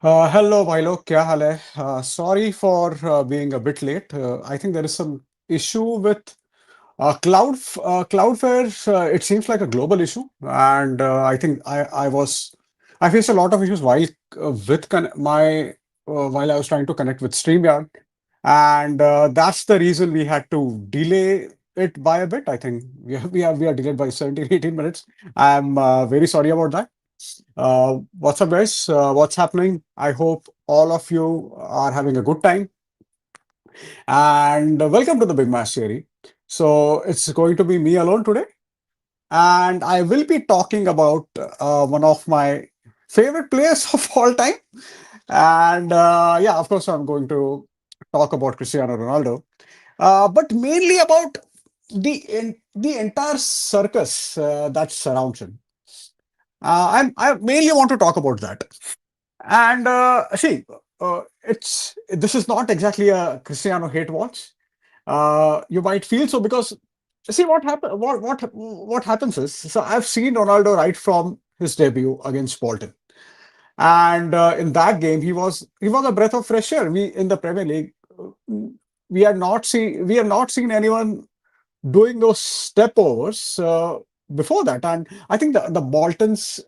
Hello, Milo. क्या हाल है? Sorry for being a bit late. I think there is some issue with Cloudflare. It seems like a global issue, and I faced a lot of issues with while I was trying to connect with StreamYard, and that's the reason we had to delay it by a bit. I think we are delayed by 17, 18 minutes. I'm very sorry about that. What's up, guys? What's happening? I hope all of you are having a good time. And welcome to the Big Match Theory. So, it's going to be me alone today. And I will be talking about one of my favorite players of all time. And yeah, of course, I'm going to talk about Cristiano Ronaldo, but mainly about the entire circus that surrounds him. I mainly want to talk about that. And see, it's this is not exactly a Cristiano hate watch. You might feel so because see what happens is so I've seen Ronaldo right from his debut against Bolton, and in that game he was a breath of fresh air. We in the Premier League, we have not seen anyone doing those step overs before that, and I think the Bolton's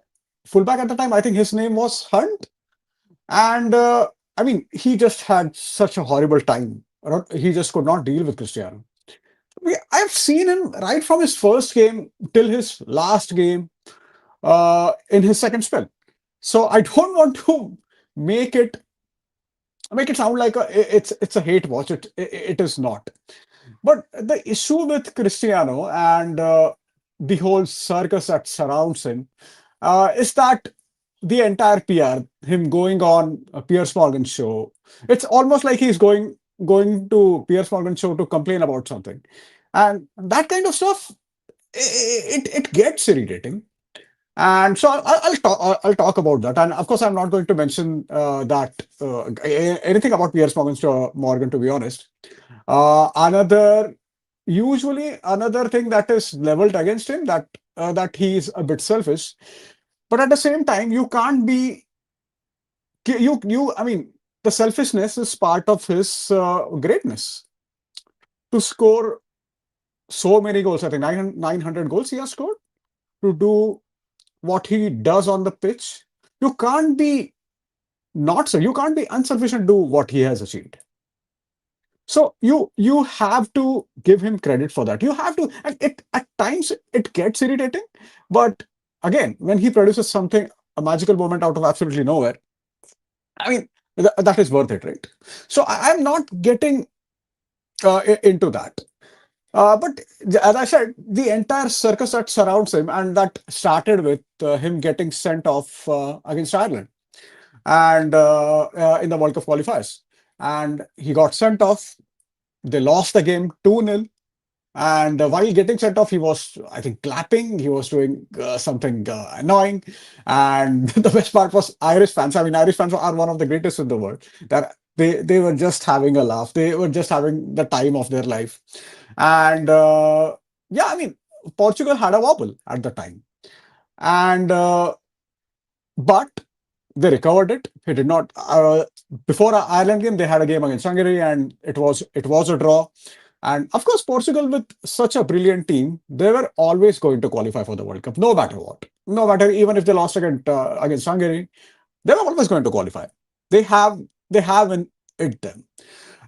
fullback at the time, I think his name was Hunt, and I mean, he just had such a horrible time. He just could not deal with Cristiano. I've seen him right from his first game till his last game in his second spell. So I don't want to make it make it sound like it's a hate watch. It is not. But the issue with Cristiano and the whole circus that surrounds him is that the entire PR, him going on a Piers Morgan show, it's almost like he's going to Piers Morgan show to complain about something, and that kind of stuff. It gets irritating, and so I'll talk about that. And of course, I'm not going to mention anything about Morgan, to be honest. Another Usually another thing that is leveled against him, that he's a bit selfish, but at the same time you can't be you I mean, the selfishness is part of his greatness. To score so many goals, I think 900 goals he has scored, to do what he does on the pitch, you can't be you can't be unselfish and do what he has achieved. So you have to give him credit for that. You have to, and it at times it gets irritating, but again, when he produces something, a magical moment out of absolutely nowhere, I mean, that is worth it, right? So I'm not getting into that. But as I said, the entire circus that surrounds him, and that started with him getting sent off against Ireland and in the World Cup qualifiers. And he got sent off. They lost the game 2-0. And while getting sent off, he was, I think, clapping. He was doing something annoying. And the best part was Irish fans. I mean, Irish fans are one of the greatest in the world. That they were just having a laugh. They were just having the time of their life. And yeah, I mean, Portugal had a wobble at the time. And but they recovered it. He did not. Before our Ireland game, they had a game against Hungary, and it was a draw. And of course, Portugal, with such a brilliant team, they were always going to qualify for the World Cup, no matter what. No matter, even if they lost against Hungary, they were always going to qualify. They have they have in it them.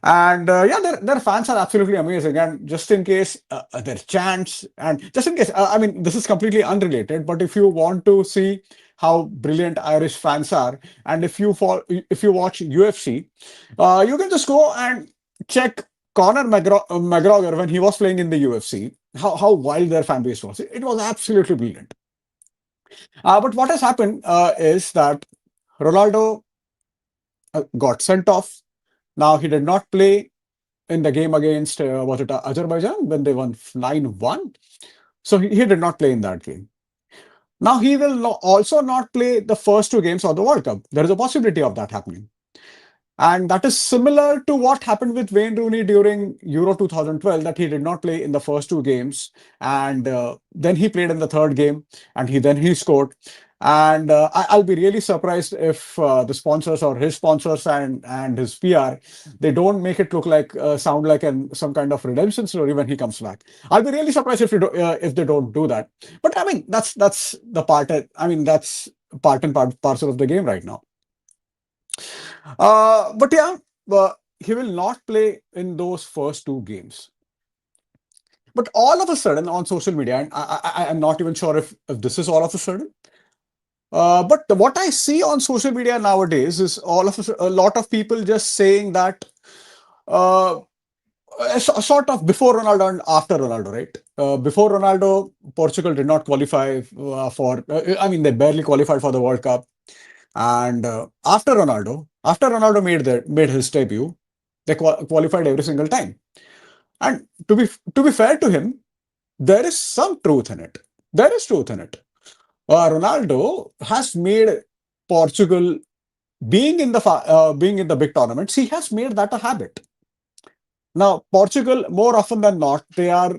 And yeah, their fans are absolutely amazing. And just in case their chants, and just in case, I mean, this is completely unrelated, but if you want to see how brilliant Irish fans are, and if you watch UFC, you can just go and check McGregor when he was playing in the UFC, how wild their fan base was. It was absolutely brilliant. But what has happened is that Ronaldo got sent off. Now he did not play in the game against was it Azerbaijan when they won 9-1. So he did not play in that game. Now he will also not play the first two games of the World Cup. There is a possibility of that happening. And that is similar to what happened with Wayne Rooney during Euro 2012, that he did not play in the first two games. And then he played in the third game, and he scored. And I'll be really surprised if the sponsors or his sponsors and his PR, they don't make it look like sound like some kind of redemption story when he comes back. I'll be really surprised if they don't do that. But I mean, that's the part. I mean, that's part and parcel of the game right now. But yeah, he will not play in those first two games. But all of a sudden on social media, and I'm not even sure if this is all of a sudden. But what I see on social media nowadays is a lot of people just saying that uh, sort of before Ronaldo and after Ronaldo, right? Before Ronaldo, Portugal did not qualify I mean, they barely qualified for the World Cup. And after Ronaldo made his debut, they qualified every single time. And to be fair to him, there is some truth in it. There is truth in it. Ronaldo has made Portugal being in the big tournaments. He has made that a habit. Now, Portugal, more often than not, they are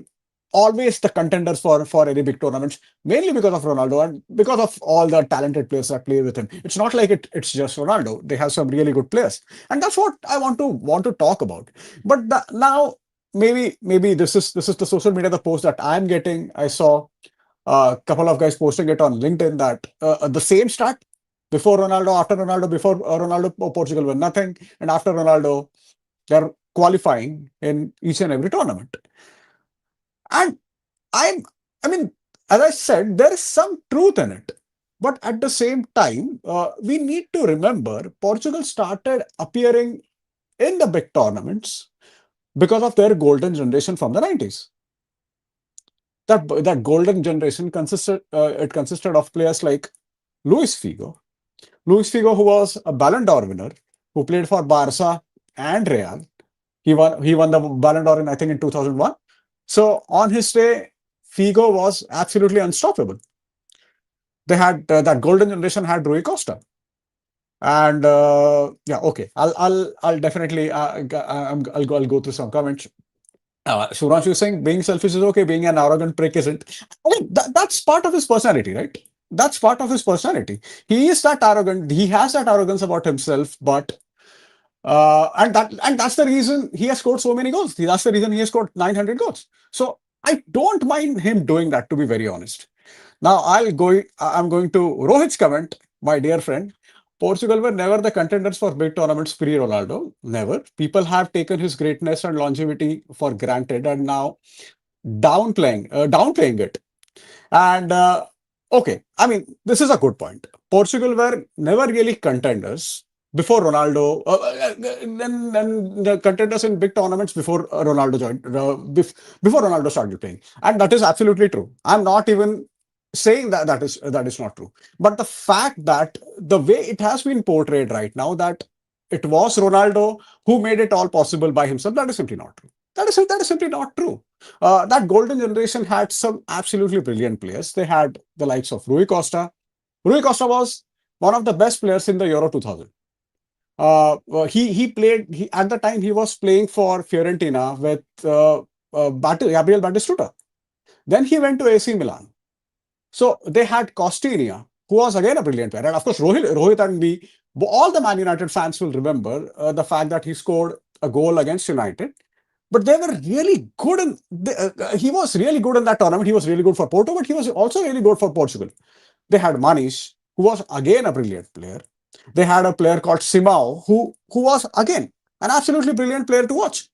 always the contenders for any big tournaments, mainly because of Ronaldo and because of all the talented players that play with him. It's not like it's just Ronaldo. They have some really good players, and that's what I want to talk about. But now, maybe this is the social media the post that I'm getting. I saw a couple of guys posting it on LinkedIn that the same stat before Ronaldo, after Ronaldo, before Ronaldo, Portugal were nothing, and after Ronaldo, they're qualifying in each and every tournament. And I'm, I mean, as I said, there is some truth in it. But at the same time, we need to remember Portugal started appearing in the big tournaments because of their golden generation from the 90s. That golden generation consisted of players like Luis Figo. Luis Figo, who was a Ballon d'Or winner, who played for Barca and Real. He won the Ballon d'Or in, I think, in 2001. So on his day, Figo was absolutely unstoppable. They had that golden generation had Rui Costa, and yeah, okay, I'll definitely I'll go through some comments. Shubhranshu is saying being selfish is okay, being an arrogant prick isn't. I mean, that's part of his personality, right? That's part of his personality. He is that arrogant. He has that arrogance about himself, but and that's the reason he has scored so many goals. That's the reason he has scored 900 goals. So I don't mind him doing that, to be very honest. Now I'm going to Rohit's comment, my dear friend. Portugal were never the contenders for big tournaments pre-Ronaldo. Never. People have taken his greatness and longevity for granted and now downplaying it. And okay, I mean, this is a good point. Portugal were never really contenders before Ronaldo, then the contenders in big tournaments before Ronaldo joined, before Ronaldo started playing, and that is absolutely true. I'm not even saying that is not true, but the fact that the way it has been portrayed right now that it was Ronaldo who made it all possible by himself, that is simply not true. That is simply not true. That golden generation had some absolutely brilliant players. They had the likes of Rui Costa. Rui Costa was one of the best players in the Euro 2000. He played at the time he was playing for Fiorentina with Gabriel Batistuta. Then he went to AC Milan. So they had Costinha, who was again a brilliant player. And of course, Rohit and me, all the Man United fans will remember the fact that he scored a goal against United. But they were really good he was really good in that tournament. He was really good for Porto, but he was also really good for Portugal. They had Manish, who was again a brilliant player. They had a player called Simao, who was again an absolutely brilliant player to watch.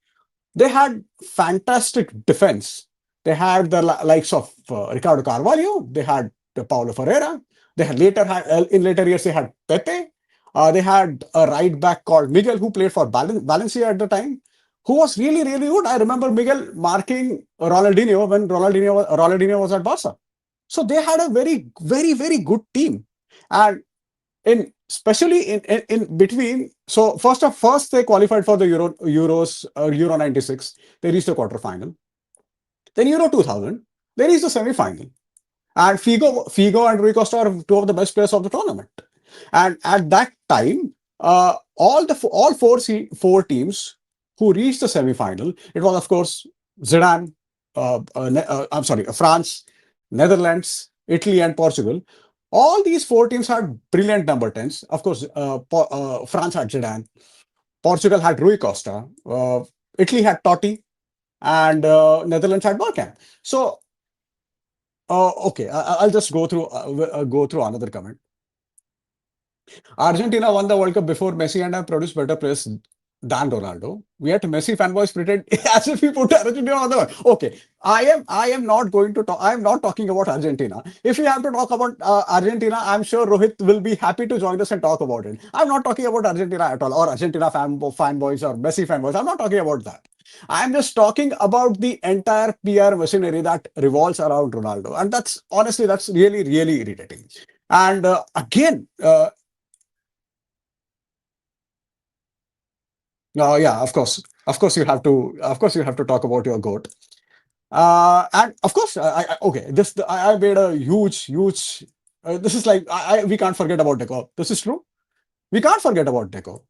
They had fantastic defense. They had the likes of Ricardo Carvalho. They had Paulo Ferreira. They had in later years they had Pepe. They had a right back called Miguel who played for Valencia at the time, who was really really good. I remember Miguel marking Ronaldinho when Ronaldinho was at Barca. So they had a very good team, and in especially in between. So first they qualified for the Euro 96. They reached the quarterfinal. Then Euro 2000, they reached the semi-final. And Figo and Rui Costa are two of the best players of the tournament. And at that time, all four teams who reached the semi-final, it was of course Zidane, I'm sorry, France, Netherlands, Italy, and Portugal. All these four teams had brilliant number 10s. Of course, France had Zidane, Portugal had Rui Costa, Italy had Totti, and Netherlands had Bergkamp. So, okay, I'll just go through another comment. Argentina won the World Cup before Messi and have produced better players than Ronaldo. We had Messi fanboys pretend as if we put Argentina on the world. Okay, I am not going to talk. I am not talking about Argentina. If we have to talk about Argentina, I'm sure Rohit will be happy to join us and talk about it. I'm not talking about Argentina at all, or Argentina fanboys or Messi fanboys. I'm not talking about that. I'm just talking about the entire PR machinery that revolves around Ronaldo, and that's honestly that's really really irritating. And again, yeah, of course, of course, you have to talk about your goat. And of course, okay, I made a huge. This is like we can't forget about Deco. This is true. We can't forget about Deco.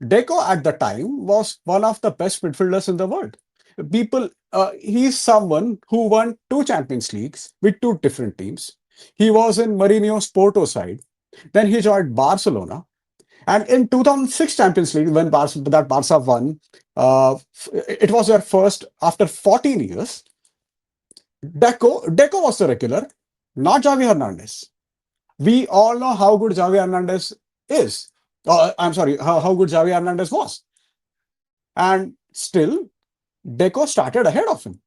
Deco at the time was one of the best midfielders in the world. He's someone who won two Champions Leagues with two different teams. He was in Mourinho's Porto side. Then he joined Barcelona. And in 2006 Champions League, when Barca won, it was their first after 14 years. Deco was the regular, not Javi Hernandez. We all know how good Javi Hernandez is. I'm sorry, how good Javi Hernandez was. And still, Deco started ahead of him.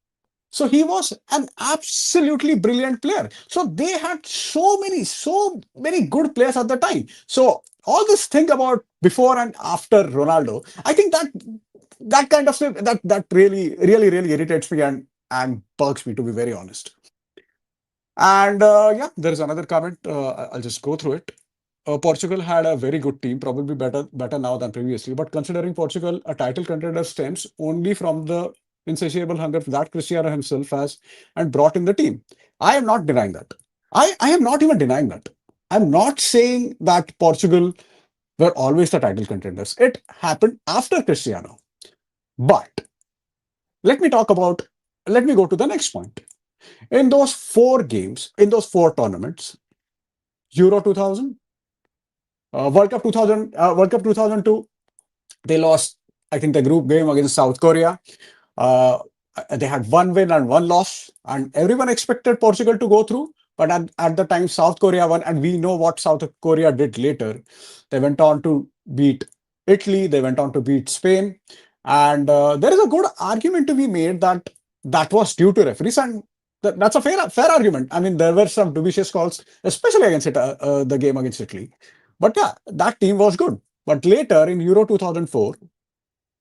So he was an absolutely brilliant player. So they had so many good players at the time. So all this thing about before and after Ronaldo, I think that kind of stuff that really irritates me and bugs me, to be very honest. And yeah, there is another comment. I'll just go through it. Portugal had a very good team, probably better now than previously. But considering Portugal a title contender stems only from the insatiable hunger that Cristiano himself has and brought in the team. I am not denying that. I am not even denying that. I'm not saying that Portugal were always the title contenders. It happened after Cristiano. But let me talk about, let me go to the next point. In those four games, in those four tournaments, Euro 2000, World Cup 2002, they lost, I think, the group game against South Korea. Uh, they had one win and one loss, and everyone expected Portugal to go through. But at the time, South Korea won, and we know what South Korea did later. They went on to beat Italy, they went on to beat Spain. And there is a good argument to be made that that was due to referees, and that's a fair argument. I mean, there were some dubious calls, especially against the game against Italy. But yeah, that team was good. But later in Euro 2004,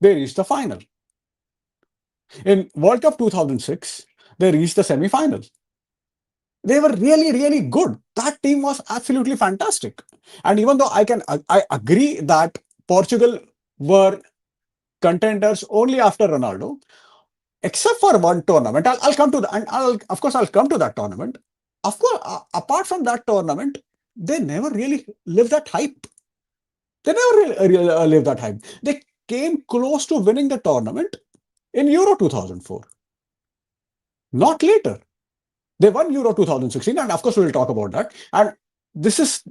they reached the final. In World Cup 2006, they reached the semi-final. They were really good. That team was absolutely fantastic. And even though I agree that Portugal were contenders only after Ronaldo, except for one tournament. I'll come to that, and of course I'll come to that tournament. Of course, apart from that tournament, they never really lived that hype. They never really lived that hype. They came close to winning the tournament in Euro 2004, not later. They won Euro 2016, and of course we'll talk about that. This is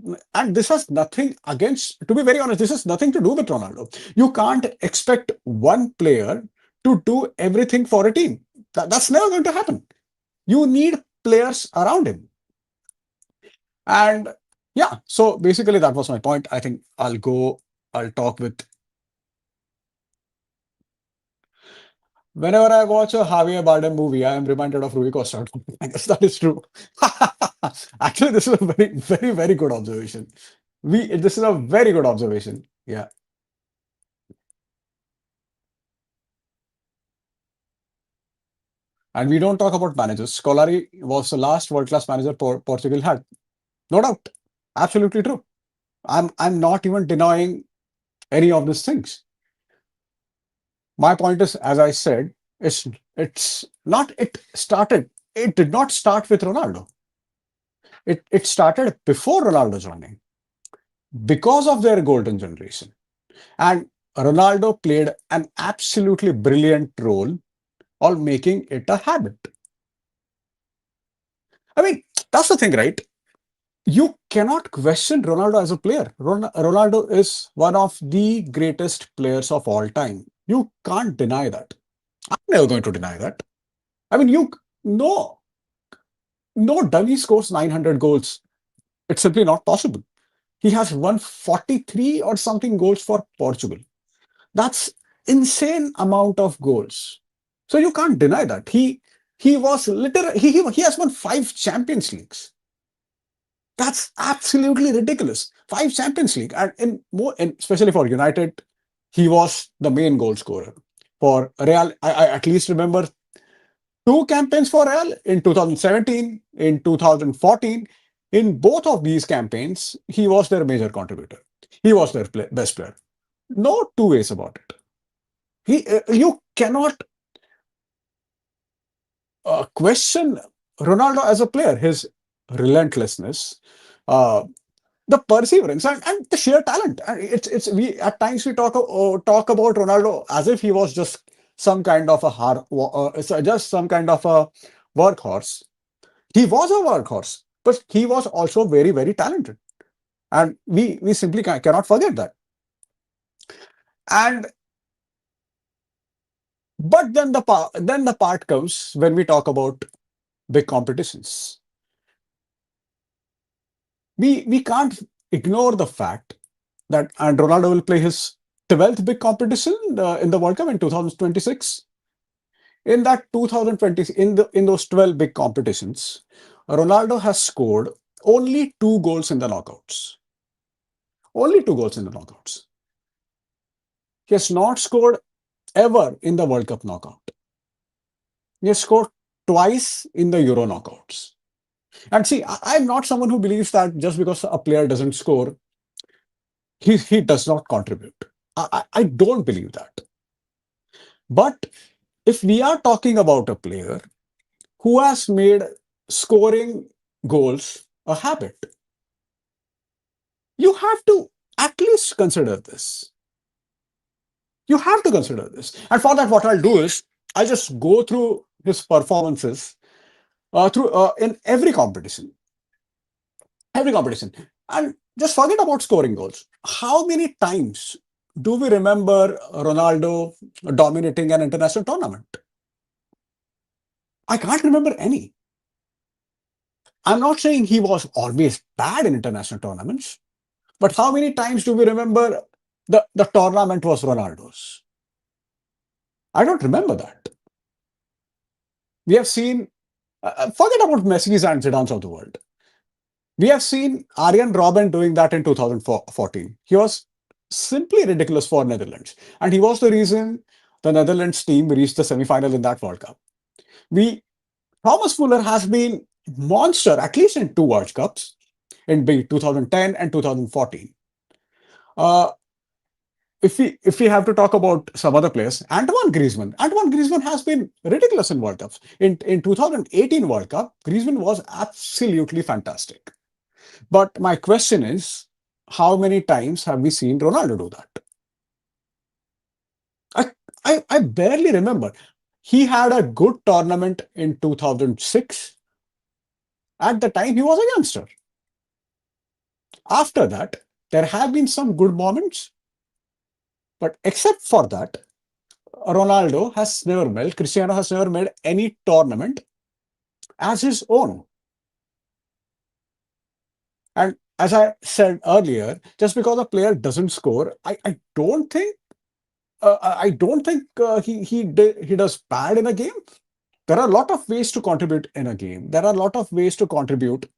this has nothing against. To be very honest, this has nothing to do with Ronaldo. You can't expect one player to do everything for a team. That's never going to happen. You need players around him. And yeah, so basically that was my point. I think I'll talk with. Whenever I watch a Javier Bardem movie, I am reminded of Rui Costa. I guess that is true. Actually, this is a very good observation. This is a very good observation. Yeah. And we don't talk about managers. Scolari was the last world-class manager Portugal had. No doubt. Absolutely true. I'm not even denying any of these things. My point is, as I said, it's not it started. It did not start with Ronaldo. It started before Ronaldo joining because of their golden generation. And Ronaldo played an absolutely brilliant role on making it a habit. I mean, that's the thing, right? You cannot question Ronaldo as a player. Ronaldo is one of the greatest players of all time. You can't deny that. I'm never going to deny that. I mean, no, no dummy scores 900 goals. It's simply not possible. He has won 43 or something goals for Portugal. That's insane amount of goals. So you can't deny that. He was literally he has won 5 Champions Leagues. That's absolutely ridiculous. 5 Champions League, and in more, and especially for United, he was the main goal scorer. For Real, I at least remember 2 campaigns for Real in 2017, in 2014. In both of these campaigns, he was their major contributor. He was their best player. No two ways about it. You cannot question Ronaldo as a player. His relentlessness, uh, the perseverance, and the sheer talent. And it's we at times we talk about Ronaldo as if he was just some kind of a just some kind of a workhorse. He was a workhorse, but he was also very talented, and we simply cannot forget that. And but then the part comes when we talk about big competitions. We can't ignore the fact that and Ronaldo will play his 12th big competition in the World Cup in 2026. In that 2020, in those 12 big competitions, Ronaldo has scored only 2 goals in the knockouts. Only 2 goals in the knockouts. He has not scored ever in the World Cup knockout. He has scored twice in the Euro knockouts. And see, I'm not someone who believes that just because a player doesn't score, he does not contribute. I don't believe that. But if we are talking about a player who has made scoring goals a habit, you have to at least consider this. You have to consider this. And for that, what I'll do is I just go through his performances through in every competition, and just forget about scoring goals. How many times do we remember Ronaldo dominating an international tournament? I can't remember any. I'm not saying he was always bad in international tournaments, but how many times do we remember the tournament was Ronaldo's? I don't remember that. We have seen, forget about Messi's and Zidane's of the world. We have seen Arjen Robben doing that in 2014. He was simply ridiculous for Netherlands. And he was the reason the Netherlands team reached the semi-final in that World Cup. We Thomas Muller has been monster, at least in 2 World Cups, in 2010 and 2014. Uh, if we have to talk about some other players, Antoine Griezmann has been ridiculous in World Cups. In 2018 World Cup, Griezmann was absolutely fantastic. But my question is, how many times have we seen Ronaldo do that? I, I barely remember. He had a good tournament in 2006. At the time, he was a youngster. After that, there have been some good moments, but except for that, Cristiano has never made any tournament as his own. And as I said earlier, just because a player doesn't score, I don't think he does bad in a game. There are a lot of ways to contribute in a game. There are a lot of ways to contribute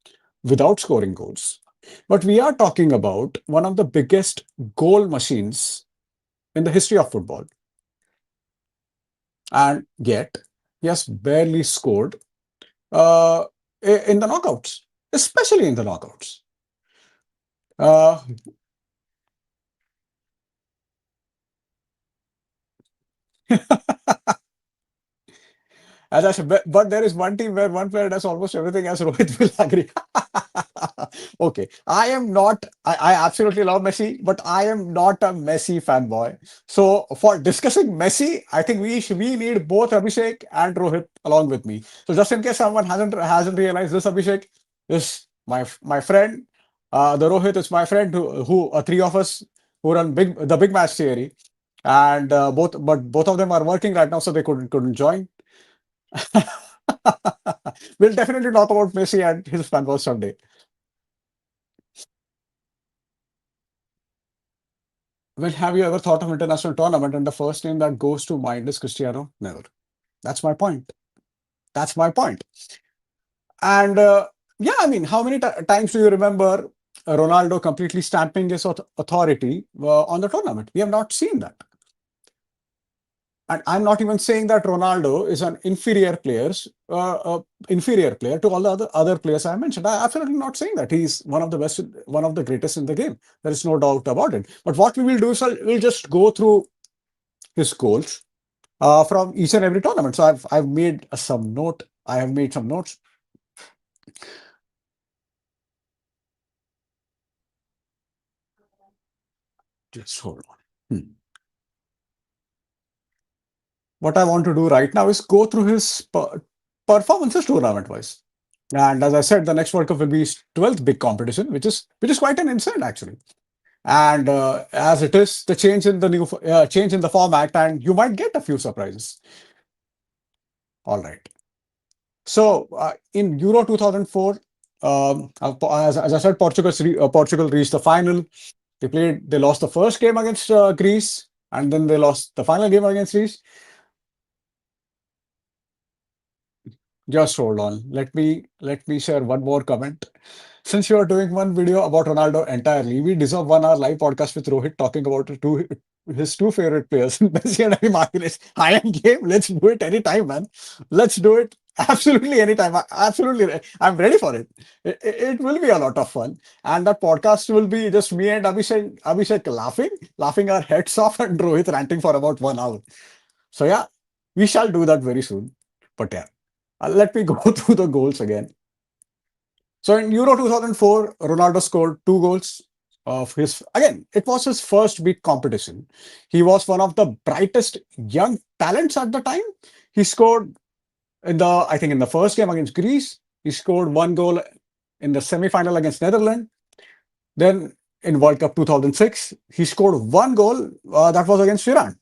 without scoring goals. But we are talking about one of the biggest goal machines in the history of football. And yet, he has barely scored uh, in the knockouts, especially in the knockouts. Uh, as I said, but there is one team where one player does almost everything, as Rohit will agree. Okay, I absolutely love Messi, but I am not a Messi fanboy. So for discussing Messi, I think we need both Abhishek and Rohit along with me. So just in case someone hasn't realized this, Abhishek, this my friend, the Rohit is my friend who three of us who run the big match theory, and both of them are working right now, so they couldn't join. We'll definitely talk about Messi and his fanboys someday. Well, have you ever thought of international tournament and the first name that goes to mind is Cristiano? Never. That's my point. That's my point. And yeah, I mean, how many times do you remember Ronaldo completely stamping his authority on the tournament? We have not seen that. And I'm not even saying that Ronaldo is an inferior player to all the other players I mentioned. I'm absolutely not saying that. He's one of the best, one of the greatest in the game. There is no doubt about it. But what we will do is we'll just go through his goals from each and every tournament. So I've made some note. I have made some notes. Just hold on. Hmm. What I want to do right now is go through his performances tournament wise. And as I said, the next World Cup will be his 12th big competition, which is quite an insult actually. And as it is, the change in the format, and you might get a few surprises. All right. So in Euro 2004, as I said, Portugal reached the final. They lost the first game against Greece, and then they lost the final game against Greece. Just hold on. Let me share one more comment. Since you are doing one video about Ronaldo entirely, we deserve 1 hour live podcast with Rohit talking about his two favorite players, Messi and Martinez. I am game. Let's do it anytime, man. Let's do it absolutely anytime. Absolutely, I'm ready for it. It will be a lot of fun, and that podcast will be just me and Abhishek laughing our heads off, and Rohit ranting for about 1 hour. So yeah, we shall do that very soon. But yeah. Let me go through the goals again. So in Euro 2004, Ronaldo scored two goals of his. Again, it was his first big competition. He was one of the brightest young talents at the time. He scored I think in the first game against Greece. He scored one goal in the semi-final against Netherlands. Then in World Cup 2006, he scored one goal that was against Iran.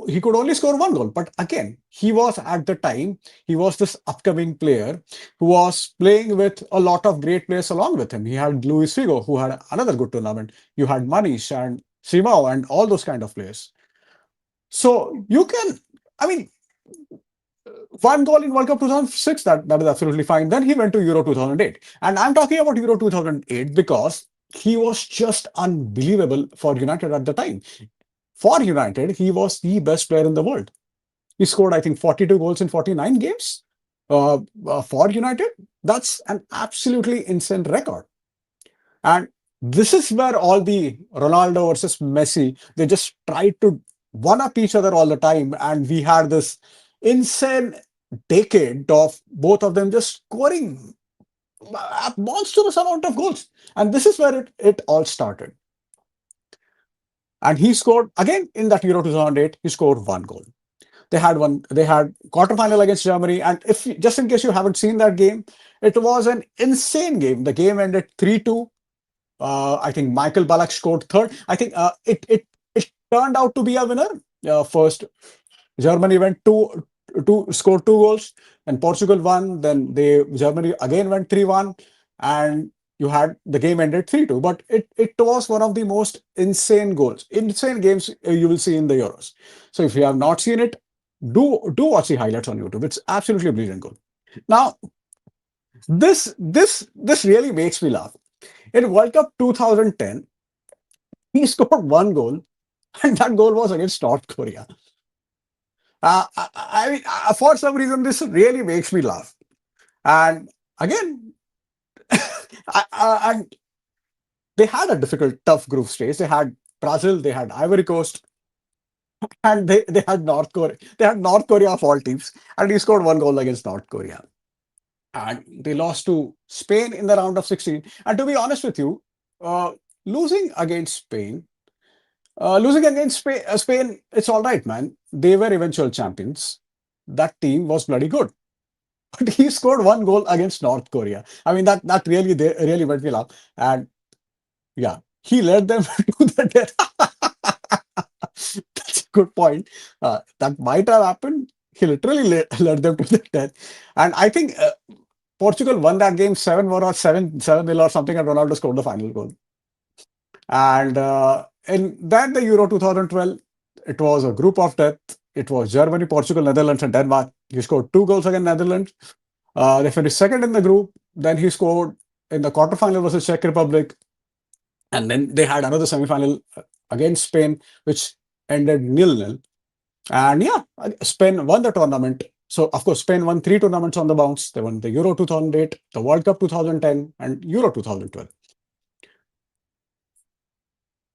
He could only score one goal. But again, he was at the time, he was this upcoming player who was playing with a lot of great players along with him. He had Luis Figo, who had another good tournament. You had Manish and Simao and all those kind of players. So you can, I mean, one goal in World Cup 2006, that is absolutely fine. Then he went to Euro 2008. And I'm talking about Euro 2008 because he was just unbelievable for United at the time. For United, he was the best player in the world. He scored, I think, 42 goals in 49 games for United. That's an absolutely insane record. And this is where all the Ronaldo versus Messi, they just tried to one up each other all the time. And we had this insane decade of both of them just scoring a monstrous amount of goals. And this is where it all started. And he scored again in that Euro 2008, he scored one goal. They had quarterfinal against Germany. And if just in case you haven't seen that game, it was an insane game. The game ended 3-2. I think Michael Ballack scored third. I think it turned out to be a winner. First, Germany went scored two goals, and Portugal won. Then Germany again went 3-1, and you had the game ended 3-2. But it was one of the most insane games you will see in the Euros. So if you have not seen it, do watch the highlights on YouTube. It's absolutely a brilliant goal. Now, this really makes me laugh. In World Cup 2010, he scored one goal, and that goal was against North Korea. For some reason, this really makes me laugh. And again, and they had a difficult, tough group stage. They had Brazil, they had Ivory Coast, and they had North Korea. They had North Korea of all teams, and he scored one goal against North Korea. And they lost to Spain in the round of 16. And to be honest with you, uh, losing against Spain, Spain, it's all right, man. They were eventual champions. That team was bloody good. but he scored one goal against North Korea. I mean, that really really made me laugh. And yeah, he led them to the death. That's a good point. That might have happened. He literally led them to the death. And I think Portugal won that game 7-1 or 7-0 or something, and Ronaldo scored the final goal. And then the Euro 2012, it was a group of death. It was Germany, Portugal, Netherlands, and Denmark. He scored two goals against Netherlands. They finished second in the group. Then he scored in the quarterfinal versus Czech Republic. And then they had another semifinal against Spain, which ended nil-nil. And yeah, Spain won the tournament. So, of course, Spain won three tournaments on the bounce. They won the Euro 2008, the World Cup 2010, and Euro 2012.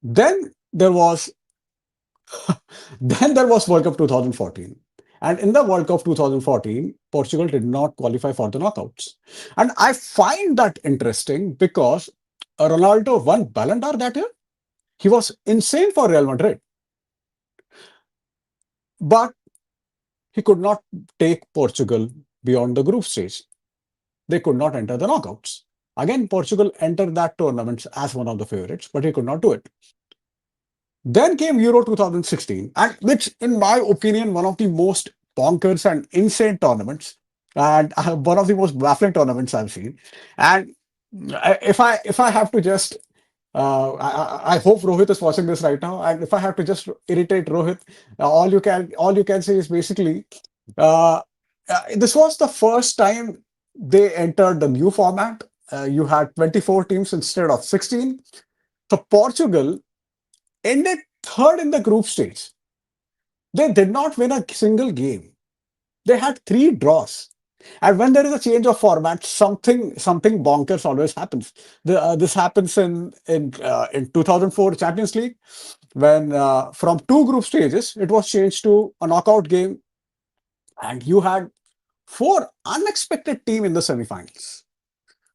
Then there was then there was World Cup 2014. And in the World Cup 2014, Portugal did not qualify for the knockouts. And I find that interesting because Ronaldo won Ballon d'Or that year. He was insane for Real Madrid, but he could not take Portugal beyond the group stage. They could not enter the knockouts. Again, Portugal entered that tournament as one of the favorites, but he could not do it. Then came Euro 2016, and which, in my opinion, one of the most bonkers and insane tournaments, and one of the most baffling tournaments I've seen. And if I have to just, I hope Rohit is watching this right now, and if I have to just irritate Rohit, all you can say is basically, uh, this was the first time they entered the new format. You had 24 teams instead of 16. So Portugal ended third in the group stage. They did not win a single game. They had three draws. And when there is a change of format, something bonkers always happens. This happens in 2004 Champions League when from two group stages it was changed to a knockout game, and you had four unexpected team in the semifinals.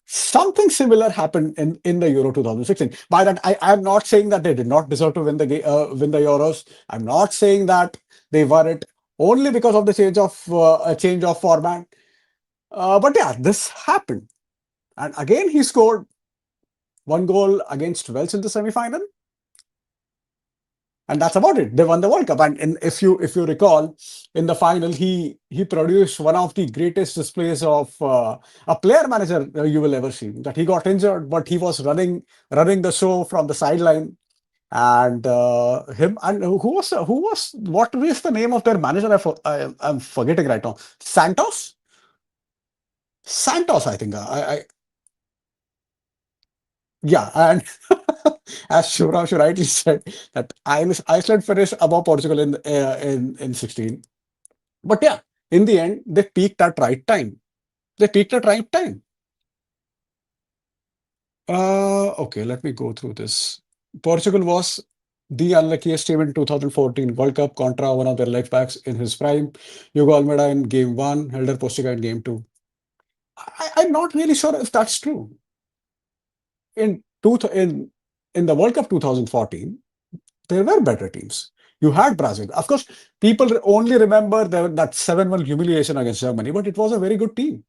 Something similar happened in the Euro 2016. By that, I'm not saying that they did not deserve to win the Euros. I'm not saying that they won it only because of the change of format. But yeah, this happened. And again, he scored one goal against Wales in the semi-final, and that's about it. They won the World Cup. And if you recall, in the final, he produced one of the greatest displays of a player manager you will ever see. That he got injured, but he was running the show from the sideline. And him and who was what is the name of their manager? I'm forgetting right now. Santos, I think. Yeah, and as Shivram rightly said, that Iceland finished above Portugal in 16. But yeah, in the end, they peaked at right time. They peaked at right time. Okay, let me go through this. Portugal was the unluckiest team in 2014 World Cup contra one of their left backs in his prime. Hugo Almeida in game one, Helder Postiga in game two. I'm not really sure if that's true. In two, in the World Cup 2014, there were better teams. You had Brazil. Of course, people only remember that 7-1 humiliation against Germany, but it was a very good team.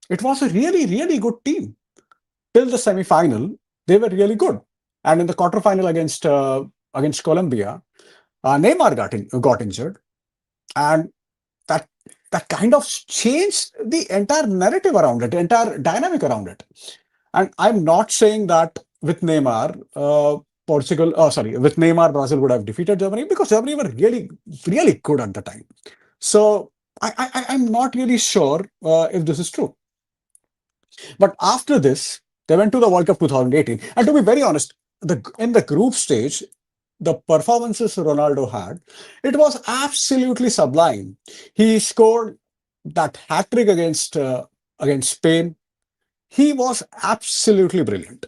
It was a really, really good team. Till the semi-final, they were really good. And in the quarterfinal against Colombia, Neymar got injured, and that that kind of changed the entire narrative around it, entire dynamic around it. And I'm not saying that with Neymar, with Neymar, Brazil would have defeated Germany because Germany were really, really good at the time. So I'm not really sure if this is true. But after this, they went to the World Cup 2018. And to be very honest, in the group stage, the performances Ronaldo had, it was absolutely sublime. He scored that hat trick against Spain. He was absolutely brilliant.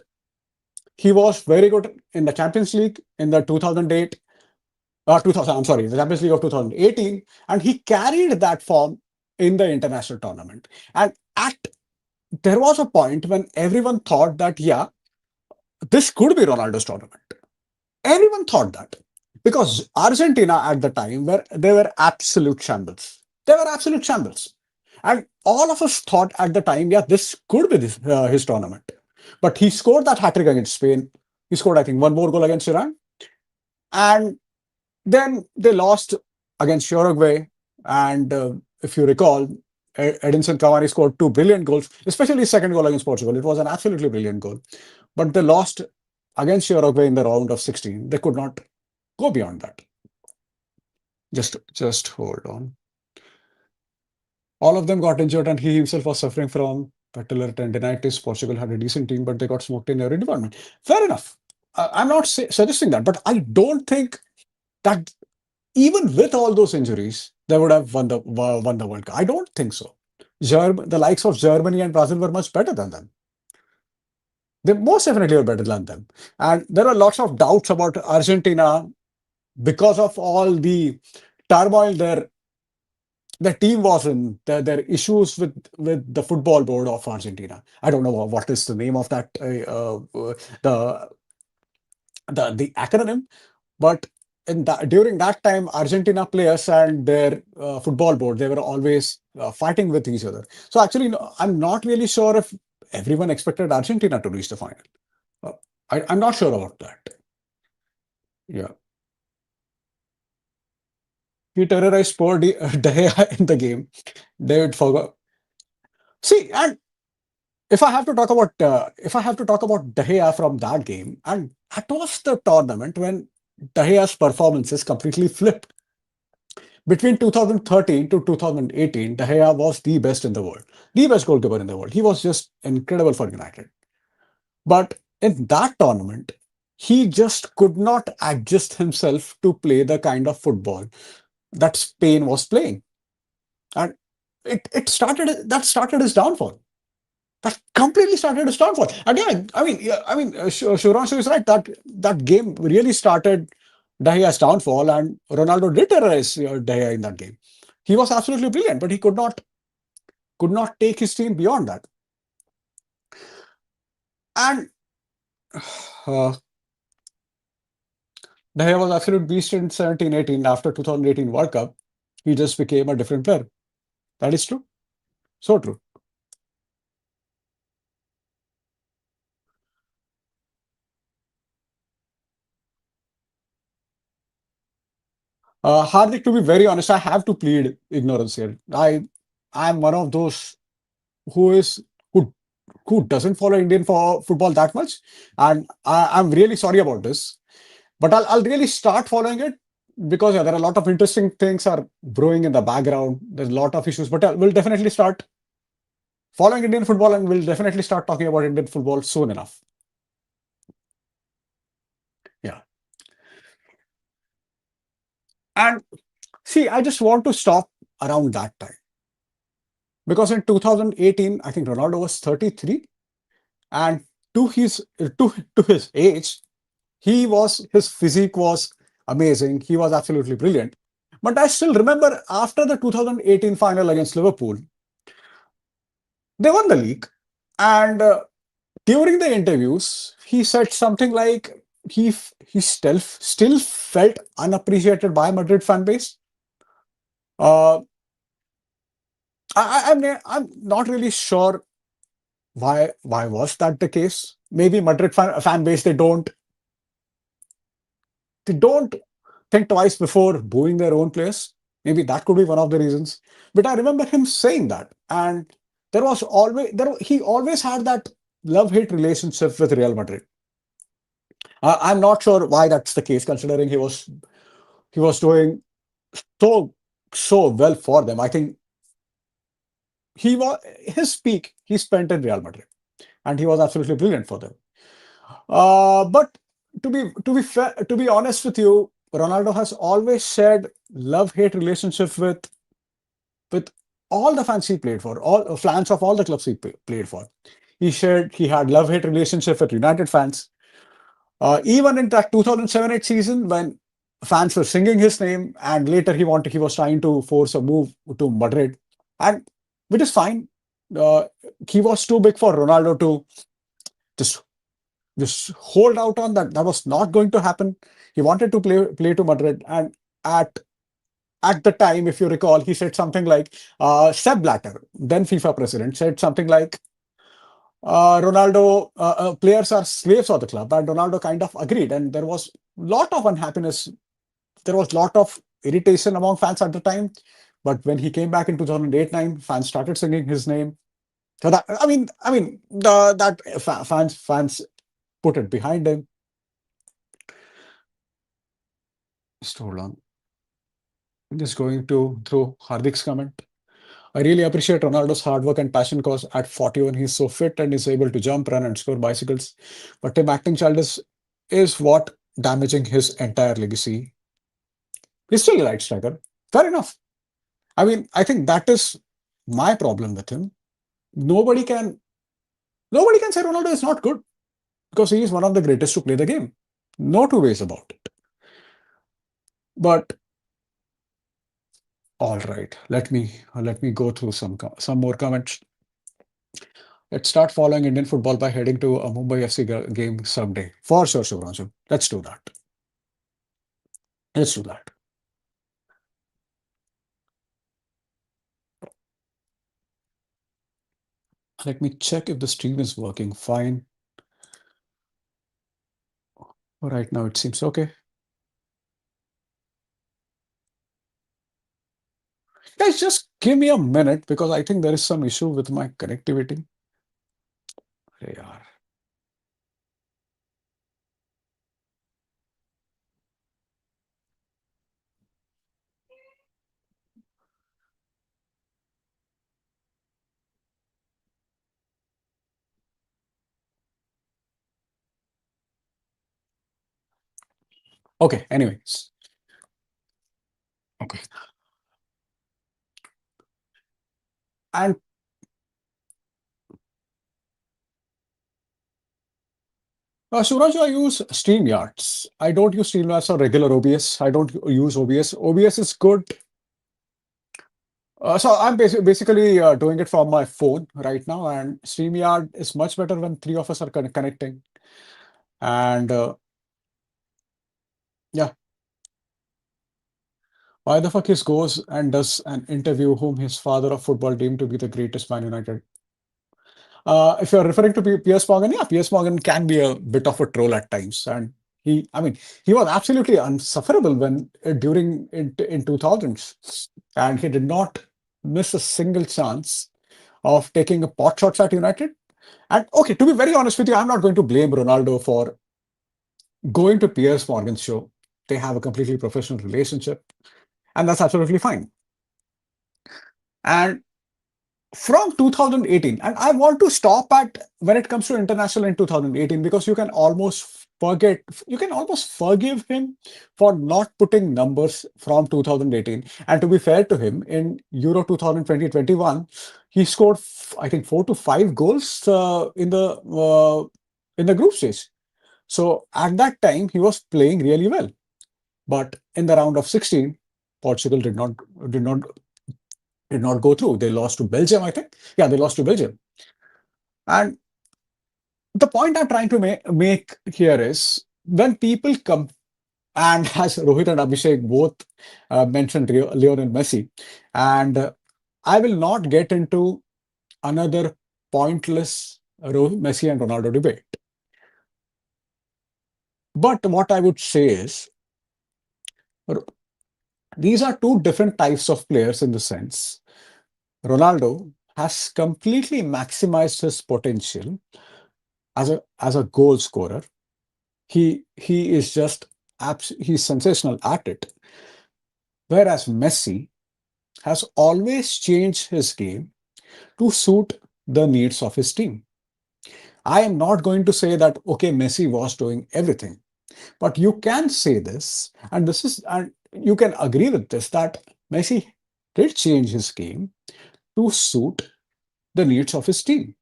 He was very good in the Champions League in the 2008, 2000, I'm sorry, the Champions League of 2018, and he carried that form in the international tournament. And there was a point when everyone thought that, yeah, this could be Ronaldo's tournament. Everyone thought that because Argentina at the time they were absolute shambles. They were absolute shambles. And all of us thought at the time, yeah, this could be his tournament. But he scored that hat trick against Spain. He scored, I think, one more goal against Iran. And then they lost against Uruguay. And if you recall, Edinson Cavani scored two brilliant goals, especially his second goal against Portugal. It was an absolutely brilliant goal. But they lost against Uruguay in the round of 16. They could not go beyond that. Just hold on. All of them got injured, and he himself was suffering from patellar tendinitis. Portugal had a decent team, but they got smoked in every department. Fair enough. I'm not suggesting that, but I don't think that even with all those injuries, they would have won the World Cup. I don't think so. The likes of Germany and Brazil were much better than them. They most definitely were better than them. And there are lots of doubts about Argentina because of all the turmoil their team was in, their issues with the football board of Argentina. I don't know what is the name of that the the acronym, but in that during that time, Argentina players and their football board, they were always fighting with each other. So actually, no, I'm not really sure if everyone expected Argentina to reach the final. Uh, I'm not sure about that. Yeah, he terrorized poor De Gea in the game. David forgot. See, and if I have to talk about De Gea from that game, and that was the tournament when De Gea's performances completely flipped. Between 2013 to 2018, De Gea was the best in the world, the best goalkeeper in the world. He was just incredible for United. But in that tournament, he just could not adjust himself to play the kind of football that Spain was playing. And that started his downfall. That completely started his downfall. And Shuranshu is right. That game really started De Gea's downfall, and Ronaldo did terrorize De Gea in that game. He was absolutely brilliant, but he could not take his team beyond that. And uh, De Gea was absolute beast in 17-18. After 2018 World Cup, he just became a different player. That is true. So true. Hardik, to be very honest, I have to plead ignorance here. I'm one of those who is who who doesn't follow Indian football that much, and I'm really sorry about this. But I'll really start following it because yeah, there are a lot of interesting things are brewing in the background. There's a lot of issues, but we'll definitely start following Indian football, and we'll definitely start talking about Indian football soon enough. Yeah, and see, I just want to stop around that time because in 2018, I think Ronaldo was 33, and to his age, his physique was amazing. He was absolutely brilliant. But I still remember after the 2018 final against Liverpool, they won the league. And during the interviews, he said something like he still felt unappreciated by Madrid fan base. Uh, I'm not really sure why was that the case. Maybe Madrid fan base they don't think twice before booing their own players. Maybe that could be one of the reasons. But I remember him saying that, and he always had that love-hate relationship with Real Madrid. I'm not sure why that's the case, considering he was doing so so well for them. I think he was his peak he spent in Real Madrid, and he was absolutely brilliant for them. But to be honest with you, Ronaldo has always shared love-hate relationship with all the fans he played for, all fans of all the clubs he played for. He had love-hate relationship with United fans. Even in that 2007-8 season, when fans were singing his name, and later he was trying to force a move to Madrid, and which is fine. Uh, he was too big for Ronaldo to just just hold out on that. That was not going to happen. He wanted to play to Madrid, and at at the time, if you recall, he said something like, Sepp Blatter, then FIFA president, said something like, Ronaldo, players are slaves of the club. And Ronaldo kind of agreed. And there was a lot of unhappiness. There was a lot of irritation among fans at the time. But when he came back in 2008-9, fans started singing his name. So that, fans put it behind him. Just hold on. I'm just going to through Hardik's comment. I really appreciate Ronaldo's hard work and passion because at 41 he's so fit and is able to jump, run, and score bicycles. But him acting is what damaging his entire legacy. He's still a right striker. Fair enough. I mean, I think that is my problem with him. Nobody can nobody can say Ronaldo is not good because he is one of the greatest to play the game. No two ways about it. But all right, let me go through some more comments. Let's start following Indian football by heading to a Mumbai FC game someday. For sure, Shubhranshu. Let's do that. Let's do that. Let me check if the stream is working fine. Right now, it seems okay. Guys, just give me a minute because I think there is some issue with my connectivity. अरे यार. Okay, anyways. Okay. And Shubhranshu, I use StreamYards. I don't use StreamYards or regular OBS. I don't use OBS. OBS is good. So I'm basically doing it from my phone right now, and StreamYard is much better when three of us are connecting. And yeah, why the fuck he goes and does an interview whom his father of football deemed to be the greatest Man United? If you're referring to Piers Morgan, yeah, Piers Morgan can be a bit of a troll at times, and I mean, he was absolutely unsufferable when during in 2000s, and he did not miss a single chance of taking a pot shots at United. And okay, to be very honest with you, I'm not going to blame Ronaldo for going to Piers Morgan's show. They have a completely professional relationship, and that's absolutely fine. And from 2018, and I want to stop at when it comes to international in 2018 because you can almost forgive him for not putting numbers from 2018. And to be fair to him, in Euro 2020-21, he scored I think 4 to 5 goals in the group stage. So at that time, he was playing really well. But in the round of 16, Portugal did not did not go through. They lost to Belgium, I think. Yeah, they lost to Belgium. And the point I'm trying to make here is when people come, and as Rohit and Abhishek both mentioned Lionel Messi, and I will not get into another pointless Messi and Ronaldo debate. But what I would say is these are two different types of players in the sense Ronaldo has completely maximized his potential as a goal scorer. He is just he's sensational at it. Whereas Messi has always changed his game to suit the needs of his team. I am not going to say that okay, Messi was doing everything, but you can say this, and you can agree with this that Messi did change his game to suit the needs of his team.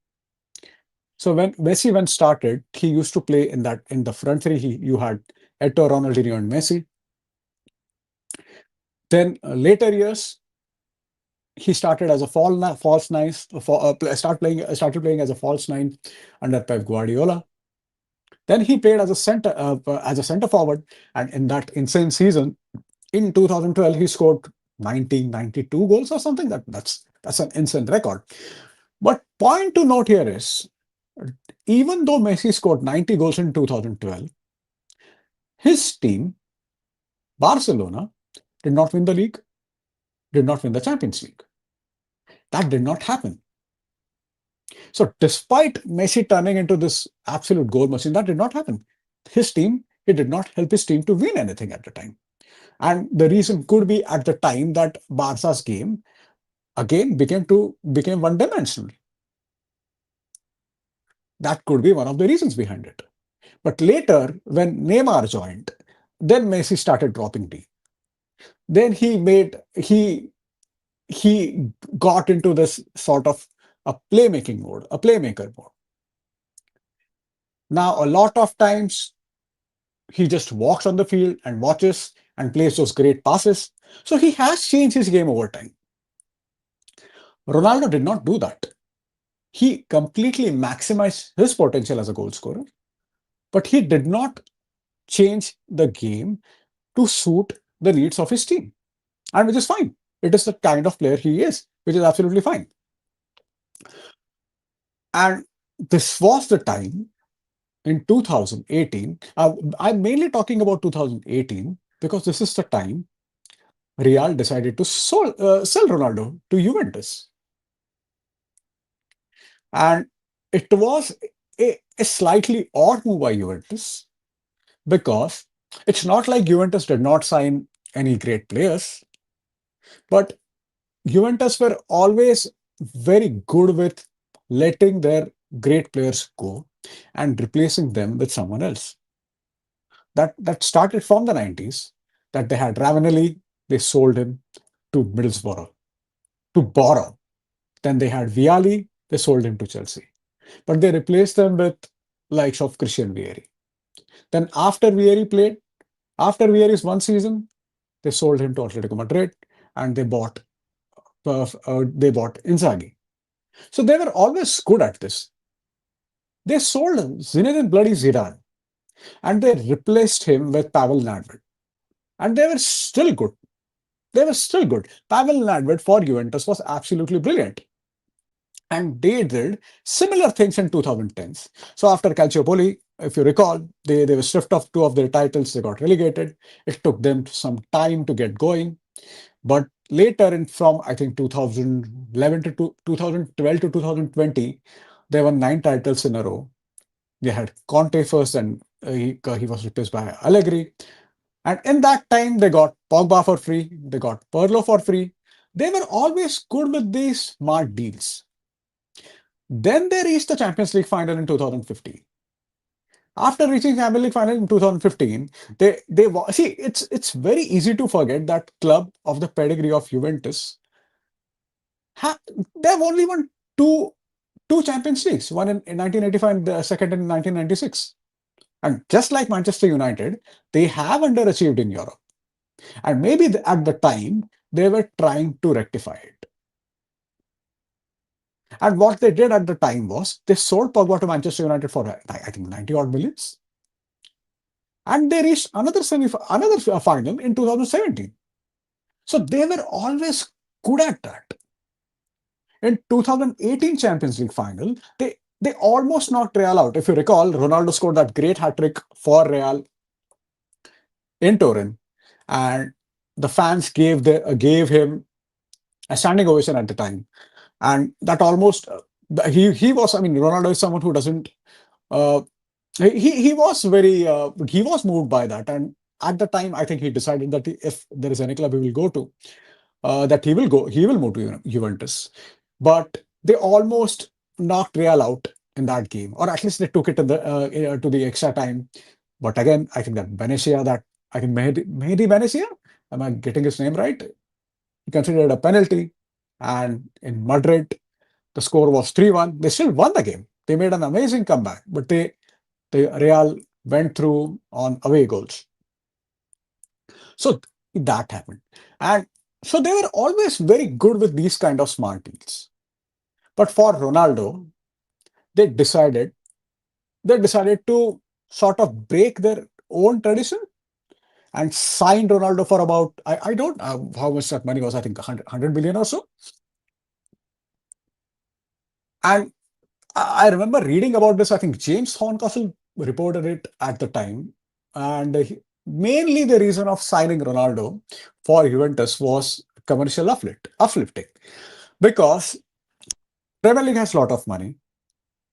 So when Messi when started, he used to play in the front three. You had Eto'o, Ronaldinho, and Messi. Then later years, he started as a false nine. Started playing as a false nine under Pep Guardiola. Then he played as a center forward, and in that insane season in 2012, he scored. 1992 goals or something. That's an insane record. But point to note here is, even though Messi scored 90 goals in 2012, his team, Barcelona, did not win the league, did not win the Champions League. That did not happen. So despite Messi turning into this absolute goal machine, that did not happen. He did not help his team to win anything at the time. And the reason could be at the time that Barca's game again became one-dimensional. That could be one of the reasons behind it. But later, when Neymar joined, then Messi started dropping deep. Then he got into this sort of a playmaking mode, a playmaker mode. Now, a lot of times he just walks on the field and watches and plays those great passes. So he has changed his game over time. Ronaldo did not do that. He completely maximized his potential as a goal scorer, but he did not change the game to suit the needs of his team, and which is fine. It is the kind of player he is, which is absolutely fine. And this was the time in 2018. I'm mainly talking about 2018 because this is the time Real decided to sell Ronaldo to Juventus. And it was a slightly odd move by Juventus because it's not like Juventus did not sign any great players, but Juventus were always very good with letting their great players go and replacing them with someone else. That started from the 90s, that they had Ravanelli, they sold him to Middlesbrough to borrow. Then they had Vialli, they sold him to Chelsea. But they replaced them with likes of Christian Vieri. Then after Vieri's one season, they sold him to Atletico Madrid and they bought Inzaghi. So they were always good at this. They sold Zinedine bloody Zidane and they replaced him with Pavel Nedved. And they were still good. They were still good. Pavel Nedved for Juventus was absolutely brilliant. And they did similar things in 2010s. So after Calciopoli, if you recall, they were stripped of two of their titles, they got relegated. It took them some time to get going. But later, from I think 2011 to 2012 to 2020, they won 9 titles in a row. They had Conte first, and he was replaced by Allegri. And in that time, they got Pogba for free, they got Pirlo for free. They were always good with these smart deals. Then they reached the Champions League final in 2015. After reaching Champions League final in 2015, see it's very easy to forget that club of the pedigree of Juventus. Ha, they've only won two Champions Leagues, one in 1985 and the second in 1996. And just like Manchester United, they have underachieved in Europe. And maybe at the time, they were trying to rectify it. And what they did at the time was they sold Pogba to Manchester United for, I think, 90 odd millions. And they reached another final in 2017. So they were always good at that. In 2018 Champions League final, they almost knocked Real out. If you recall, Ronaldo scored that great hat trick for Real in Turin, and the fans gave him a standing ovation at the time. And that almost he was. I mean, Ronaldo is someone who doesn't. Uh, he was he was moved by that, and at the time, I think he decided that if there is any club he will go to, that he will move to Juventus. But they almost knocked Real out in that game, or at least they took it to the extra time. But again, I think that Benesia, that I think Mehdi Benesia, am I getting his name right? He considered a penalty, and in Madrid, the score was 3-1. They still won the game. They made an amazing comeback, but the Real went through on away goals. So that happened. And so they were always very good with these kind of smart deals. But for Ronaldo, they decided to sort of break their own tradition and signed Ronaldo for about, I don't know how much that money was, I think 100 million or so. And I remember reading about this. I think James Horncastle reported it at the time. And mainly the reason of signing Ronaldo for Juventus was commercial uplifting. Because Premier League has a lot of money.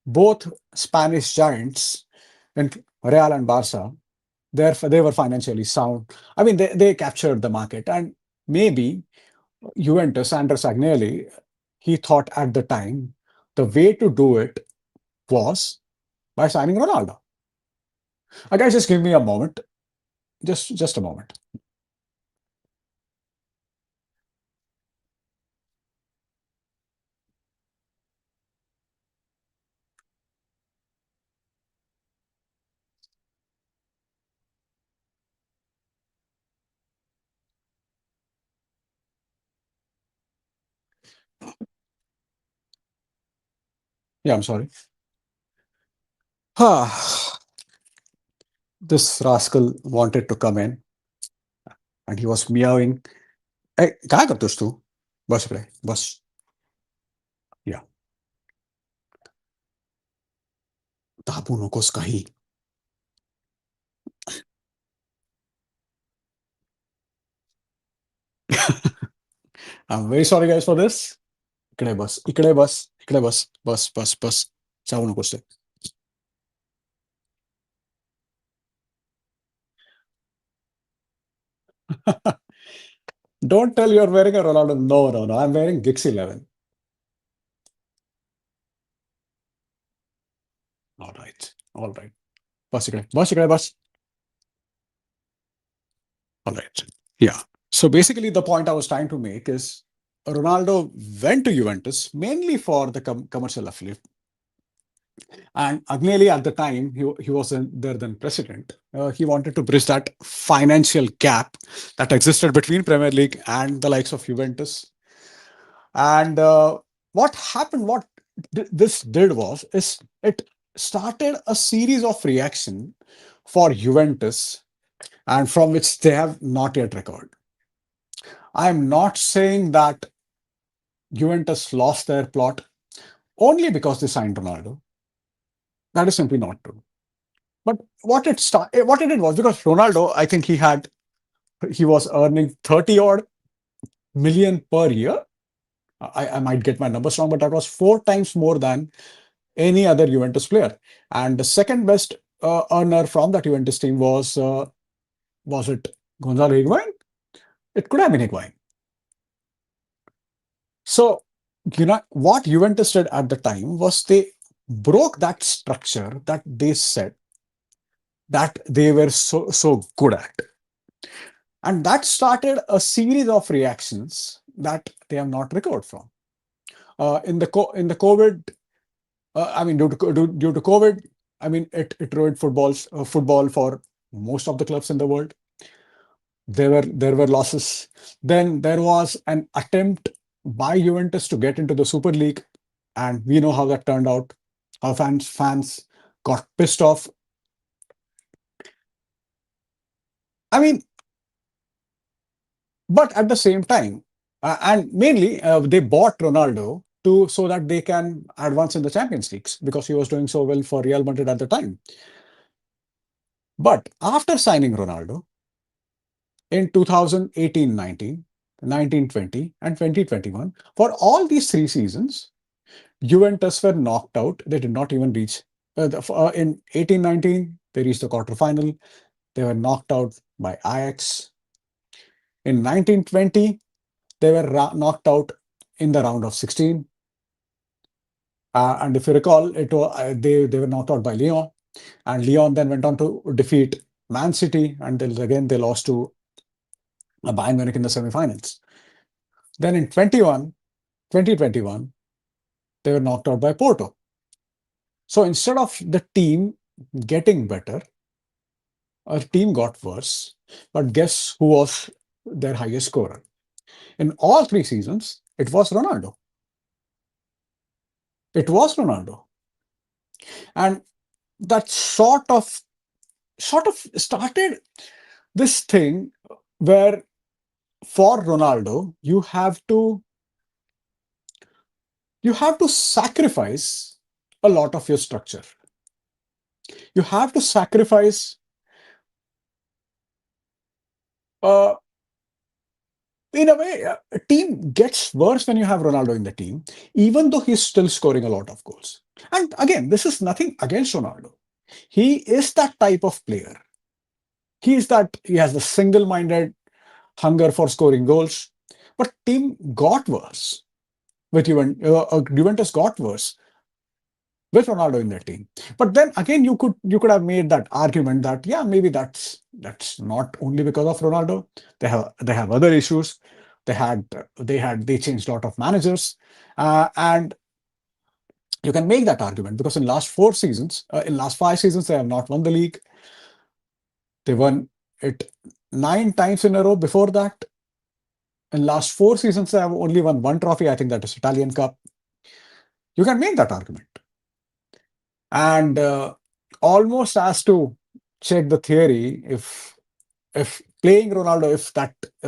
Both Spanish giants, and Real and Barca, they were financially sound. I mean, they captured the market. And maybe Juventus, under Agnelli, he thought at the time the way to do it was by signing Ronaldo. Guys, just give me a moment. Just a moment. Yeah, I'm sorry. This rascal wanted to come in and he was meowing. Hey, क्या करतोस तू? बस रे, बस. Yeah. दाबू नकोस काही. I'm very sorry guys for this. इकडे बस, इकडे बस, इकडे बस, बस, बस, बस. जाऊ नकोस ते. Don't tell you're wearing a Ronaldo. No, no, no. I'm wearing Gix 11. All right. All right. Bus, इकडे, बस, इकडे, बस. All right. Yeah. So basically, the point I was trying to make is Ronaldo went to Juventus mainly for the commercial uplift. And Agnelli, at the time, he was there then president. He wanted to bridge that financial gap that existed between Premier League and the likes of Juventus. And what happened, what this did was, is it started a series of reaction for Juventus, and from which they have not yet recovered. I'm not saying that Juventus lost their plot only because they signed Ronaldo. That is simply not true. But what it did was, because Ronaldo, I think he was earning 30 odd million per year. I might get my numbers wrong, but that was four times more than any other Juventus player. And the second best earner from that Juventus team was it Gonzalo Higuain? It could have been Higuain. So, what Juventus did at the time was they broke that structure that they said that they were so good at. And that started a series of reactions that they have not recovered from. In the COVID, I mean, due to COVID, I mean, it ruined football for most of the clubs in the world. There were losses. Then there was an attempt by Juventus to get into the Super League, and we know how that turned out. How fans got pissed off. I mean, but at the same time, and mainly they bought Ronaldo to so that they can advance in the Champions Leagues because he was doing so well for Real Madrid at the time. But after signing Ronaldo in 2018-19, 1920, and 2021, for all these three seasons, Juventus were knocked out. They did not even reach. In 18-19, they reached the quarterfinal. They were knocked out by Ajax. In 1920, they were knocked out in the round of 16. And if you recall, they were knocked out by Lyon. And Lyon then went on to defeat Man City. And then again, they lost to Bayern Munich in the semifinals. Then in 2021, they were knocked out by Porto. So instead of the team getting better, our team got worse. But guess who was their highest scorer? In all three seasons, it was Ronaldo. It was Ronaldo. And that sort of started. this thing where for Ronaldo, you have to sacrifice a lot of your structure. You have to sacrifice uh, in a way, a team gets worse when you have Ronaldo in the team, even though he's still scoring a lot of goals. And again, this is nothing against Ronaldo. He is that type of player. He has the single-minded hunger for scoring goals. But team got worse with Juventus got worse with Ronaldo in their team. But then again, you could have made that argument that yeah, maybe that's not only because of Ronaldo. They have other issues. They changed a lot of managers, and you can make that argument because in last 5 seasons, they have not won the league. They won it 9 times in a row before that. In last 4 seasons, they have only won one trophy. I think that is Italian Cup. You can make that argument. And almost as to check the theory, if playing Ronaldo, if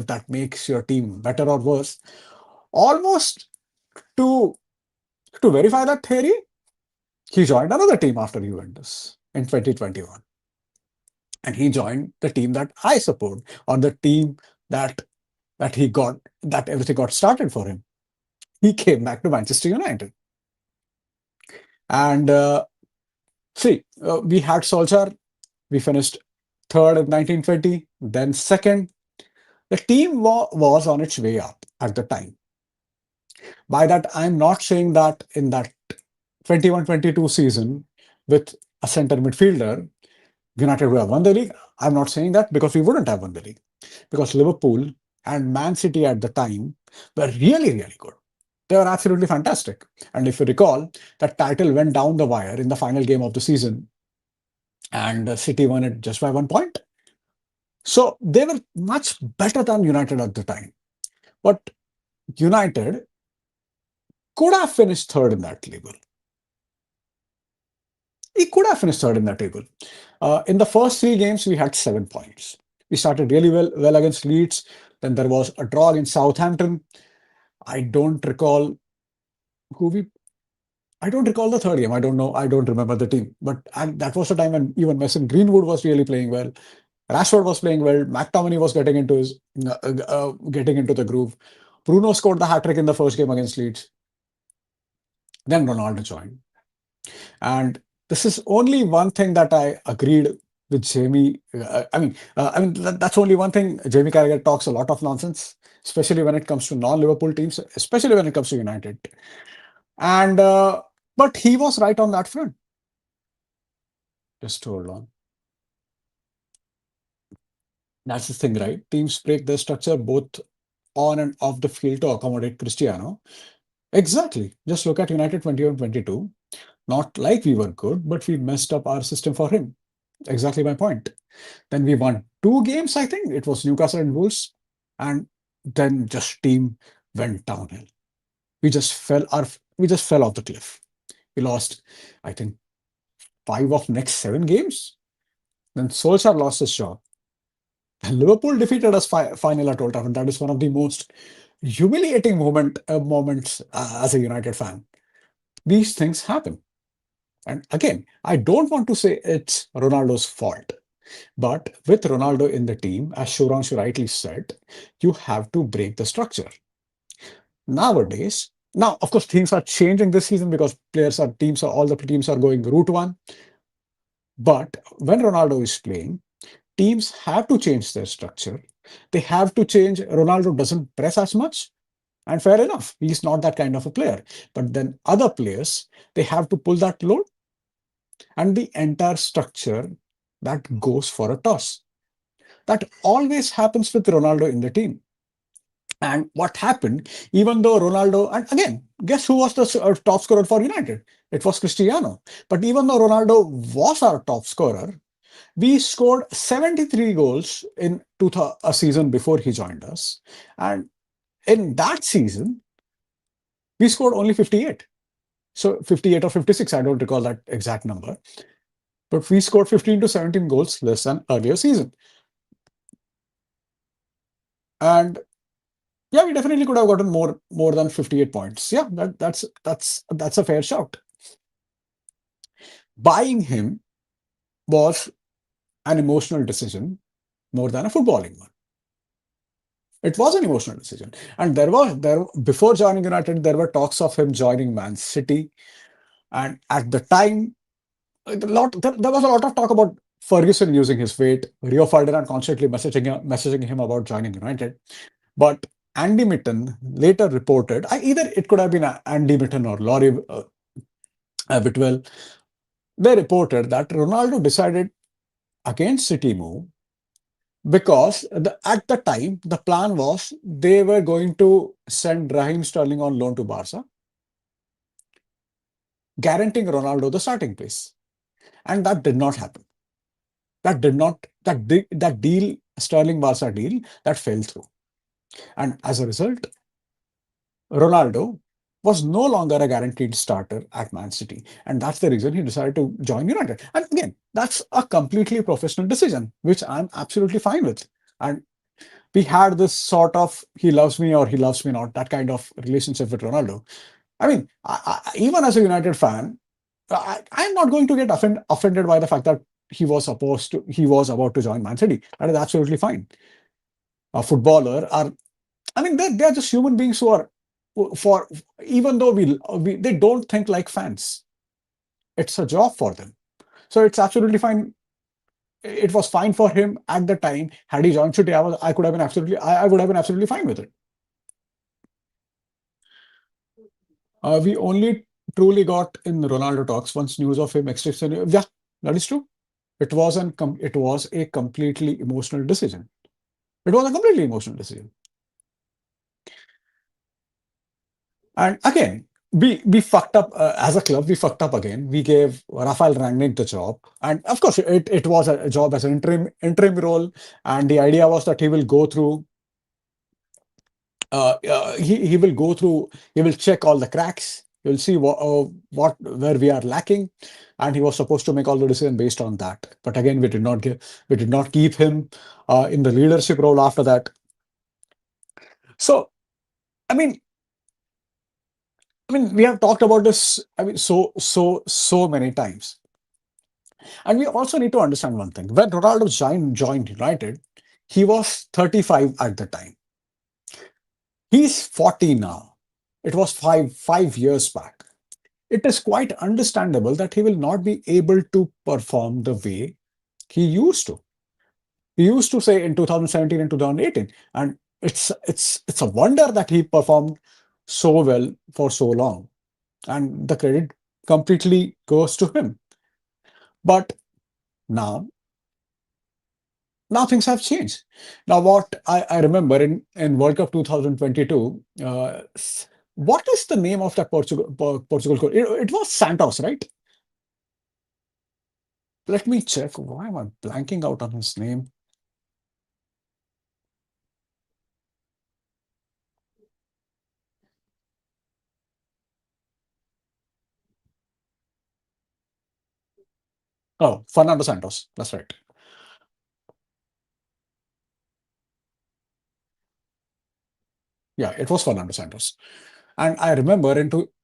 that makes your team better or worse, almost to to verify that theory, he joined another team after Juventus in 2021, and he joined the team that I support, or the team that that everything got started for him. He came back to Manchester United, and we had Solskjaer. We finished third in 1920, then second. The team was on its way up at the time. By that, I'm not saying that in that 21-22 season with a center midfielder, United would have won the league. I'm not saying that because we wouldn't have won the league. Because Liverpool and Man City at the time were really, really good. They were absolutely fantastic. And if you recall, that title went down the wire in the final game of the season, and City won it just by 1 point. So they were much better than United at the time. But United could have finished third in that table. He could have finished third in that table. In the first 3 games, we had 7 points. We started really well against Leeds. Then there was a draw against Southampton. I don't recall who we. I don't recall the third game. I don't know. I don't remember the team. But that was the time when even Mason Greenwood was really playing well. Rashford was playing well. McTominay was getting into the groove. Bruno scored the hat trick in the first game against Leeds. Then Ronaldo joined. And this is only one thing that I agreed with Jamie. That's only one thing. Jamie Carragher talks a lot of nonsense, especially when it comes to non-Liverpool teams, especially when it comes to United. And but he was right on that front. Just hold on. That's the thing, right? Teams break their structure both on and off the field to accommodate Cristiano. Exactly. Just look at United 21-22. Not like we were good, but we messed up our system for him. Exactly my point. Then we won 2 games, I think. It was Newcastle and Wolves. And then just team went downhill. We just fell off the cliff. We lost, I think, 5 of next 7 games. Then Solskjaer lost his job. And Liverpool defeated us final at Old Trafford. That is one of the most humiliating moments as a United fan. These things happen. And again, I don't want to say it's Ronaldo's fault. But with Ronaldo in the team, as Shuranshu rightly said, you have to break the structure. Nowadays, now, of course, things are changing this season because all the teams are going route one. But when Ronaldo is playing, teams have to change their structure. They have to change. Ronaldo doesn't press as much. And fair enough, he's not that kind of a player. But then other players, they have to pull that load, and the entire structure that goes for a toss. That always happens with Ronaldo in the team. And what happened, even though Ronaldo, and again, guess who was the top scorer for United? It was Cristiano. But even though Ronaldo was our top scorer, we scored 73 goals in a season before he joined us. And in that season, we scored only 58. So 58 or 56, I don't recall that exact number. But we scored 15 to 17 goals less than earlier season. And yeah, we definitely could have gotten more than 58 points. Yeah, that's a fair shout. Buying him was an emotional decision more than a footballing one. It was an emotional decision. And there before joining United, there were talks of him joining Man City. And at the time, there was a lot of talk about Ferguson using his weight, Rio Ferdinand constantly messaging him about joining United. But Andy Mitten later reported, either it could have been Andy Mitten or Laurie Whitwell, they reported that Ronaldo decided against City move because at the time the plan was they were going to send Raheem Sterling on loan to Barca, guaranteeing Ronaldo the starting place, and that did not happen. That did not that deal, Sterling Barca deal, that fell through, and as a result, Ronaldo was no longer a guaranteed starter at Man City, and that's the reason he decided to join United. And again, that's a completely professional decision, which I'm absolutely fine with. And we had this sort of he loves me or he loves me not, that kind of relationship with Ronaldo. I mean, even as a United fan, I'm not going to get offended by the fact that he was about to join Man City. That is absolutely fine. A footballer are, I mean, they're just human beings who are, for even though they don't think like fans. It's a job for them, so it's absolutely fine. It was fine for him at the time. Had he joined City, I could have been I would have been absolutely fine with it. We only truly got in Ronaldo talks once news of him extension. Yeah, that is true. It was a completely emotional decision. It was a completely emotional decision. And again, we fucked up as a club. We fucked up again. We gave Rafael Rangnick the job, and of course, it was a job as an interim role. And the idea was that he will go through. He will go through. He will check all the cracks. He will see what where we are lacking, and he was supposed to make all the decision based on that. But again, we did not keep him in the leadership role after that. So I mean, we have talked about this. I mean, so many times. And we also need to understand one thing. When Ronaldo joined United, he was 35 at the time. He's 40 now. It was five years back. It is quite understandable that he will not be able to perform the way he used to. He used to say in 2017 and 2018, and it's a wonder that he performed so well for so long, and the credit completely goes to him. But now now things have changed. Now, what I remember in World Cup 2022, what is the name of that Portugal coach? It was Santos, right? Let me check. Why am I blanking out on his name? Oh, Fernando Santos. That's right. Yeah, it was Fernando Santos. And I remember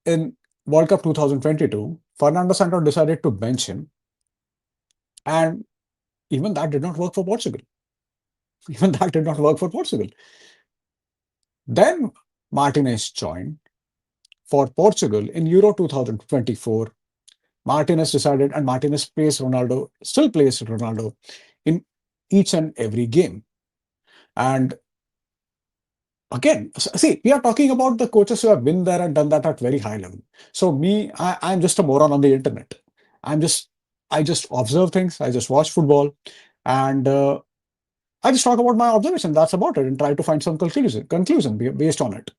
in World Cup 2022, Fernando Santos decided to bench him, and even that did not work for Portugal. Even that did not work for Portugal. Then Martinez joined for Portugal in Euro 2024. Martinez decided, and Martinez plays Ronaldo, still plays Ronaldo in each and every game. And again, see, we are talking about the coaches who have been there and done that at very high level. So I'm just a moron on the internet. I'm just, I just observe things. I just watch football, and I just talk about my observation. That's about it, and try to find some conclusion based on it.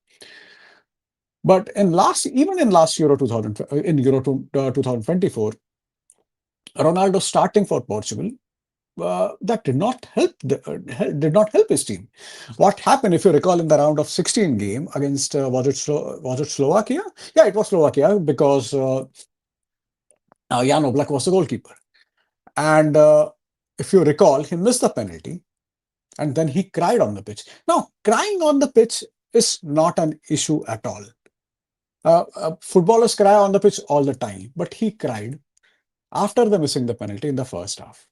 But even in last Euro 2000, in Euro 2024, Ronaldo starting for Portugal, that did not help his team. What happened, if you recall, in the round of 16 game against was it Slovakia? Yeah, it was Slovakia because Jan Oblak was the goalkeeper, and if you recall, he missed the penalty, and then he cried on the pitch. Now, crying on the pitch is not an issue at all. Footballers cry on the pitch all the time, but he cried after the missing the penalty in the first half.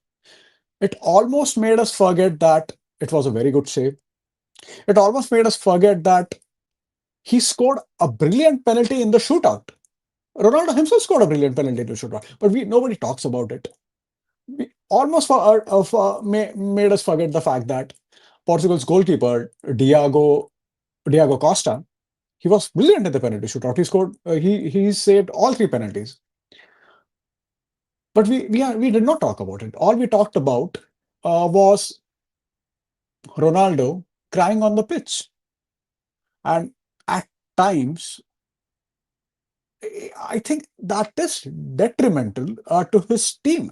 It almost made us forget that it was a very good save. It almost made us forget that he scored a brilliant penalty in the shootout. Ronaldo himself scored a brilliant penalty in the shootout, but nobody talks about it. We almost made us forget the fact that Portugal's goalkeeper Diego Costa, he was brilliant in the penalty shootout. He scored. He saved all three penalties. But we did not talk about it. All we talked about was Ronaldo crying on the pitch, and at times I think that is detrimental to his team,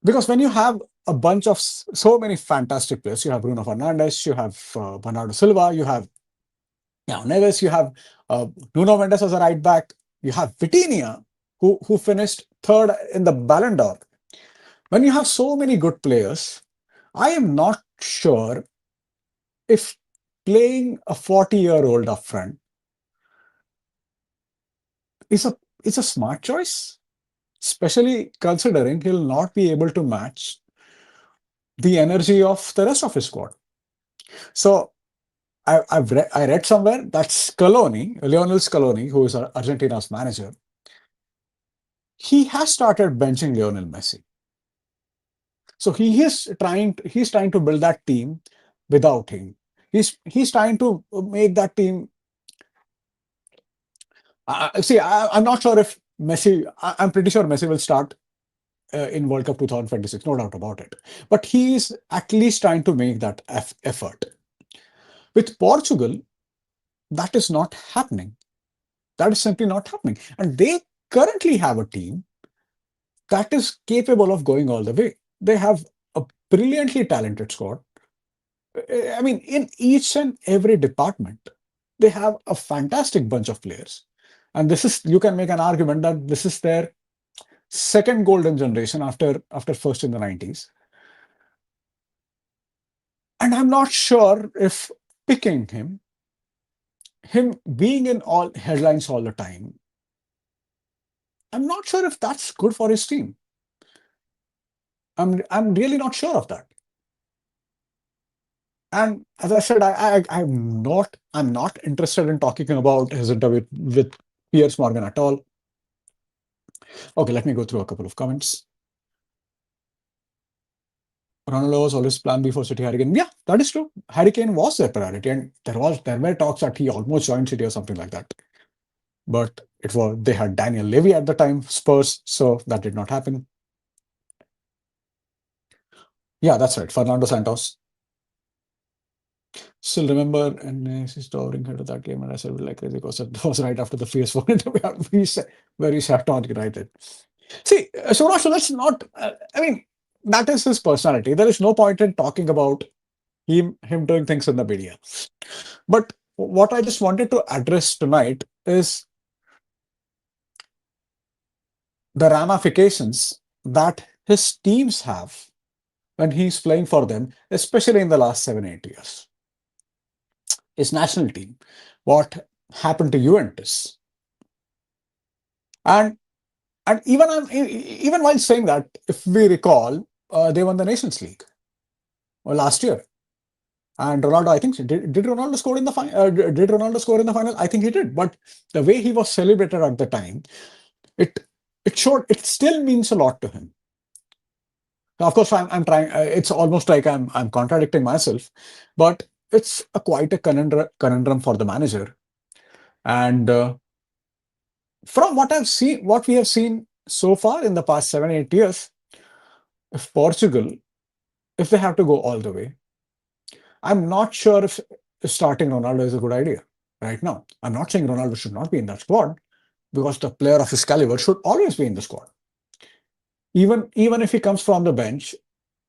because when you have a bunch of so many fantastic players, you have Bruno Fernandes, you have Bernardo Silva, you have Neves, you have Nuno Mendes as a right back, you have Vitinha, who finished third in the Ballon d'Or. When you have so many good players, I am not sure if playing a 40-year-old up front is a smart choice, especially considering he'll not be able to match the energy of the rest of his squad. So I read somewhere that Lionel Scaloni, who is Argentina's manager, he has started benching Lionel Messi. So he's trying to build that team without him. He's trying to make that team. I'm not sure if Messi. I'm pretty sure Messi will start in World Cup 2026, no doubt about it. But he's at least trying to make that effort. With Portugal, that is not happening. That is simply not happening. And they currently have a team that is capable of going all the way. They have a brilliantly talented squad. I mean, in each and every department, they have a fantastic bunch of players. And you can make an argument that this is their second golden generation after first in the 90s. And I'm not sure if picking him being in all headlines all the time, I'm not sure if that's good for his team. I'm really not sure of that. And as I said, I'm not interested in talking about his interview with Piers Morgan at all. Okay, let me go through a couple of comments. Ronaldo was always plan B for City. Harry Kane. Yeah, that is true. Harry Kane was their priority, and there were talks that he almost joined City or something like that. But they had Daniel Levy at the time, Spurs, so that did not happen. Yeah, that's right. Fernando Santos. Still remember, and he's towering head of that game, and I said, like crazy because it was right after the PS4 interview where he sat on United. See, so let's not. I mean, that is his personality. There is no point in talking about him doing things in the media. But what I just wanted to address tonight is the ramifications that his teams have when he's playing for them, especially in the last 7, 8 years. His national team, what happened to Juventus, and even while saying that, if we recall, they won the Nations League last year. And Ronaldo, I think, did Ronaldo score in the final? Did Ronaldo score in the final? I think he did. But the way he was celebrated at the time, it it still means a lot to him. Now, of course, I'm trying. It's almost like I'm contradicting myself, but it's quite a conundrum for the manager. And from what we have seen so far in the past 7, 8 years, if Portugal, if they have to go all the way, I'm not sure if starting Ronaldo is a good idea right now. I'm not saying Ronaldo should not be in that squad, because the player of his caliber should always be in the squad. Even if he comes from the bench,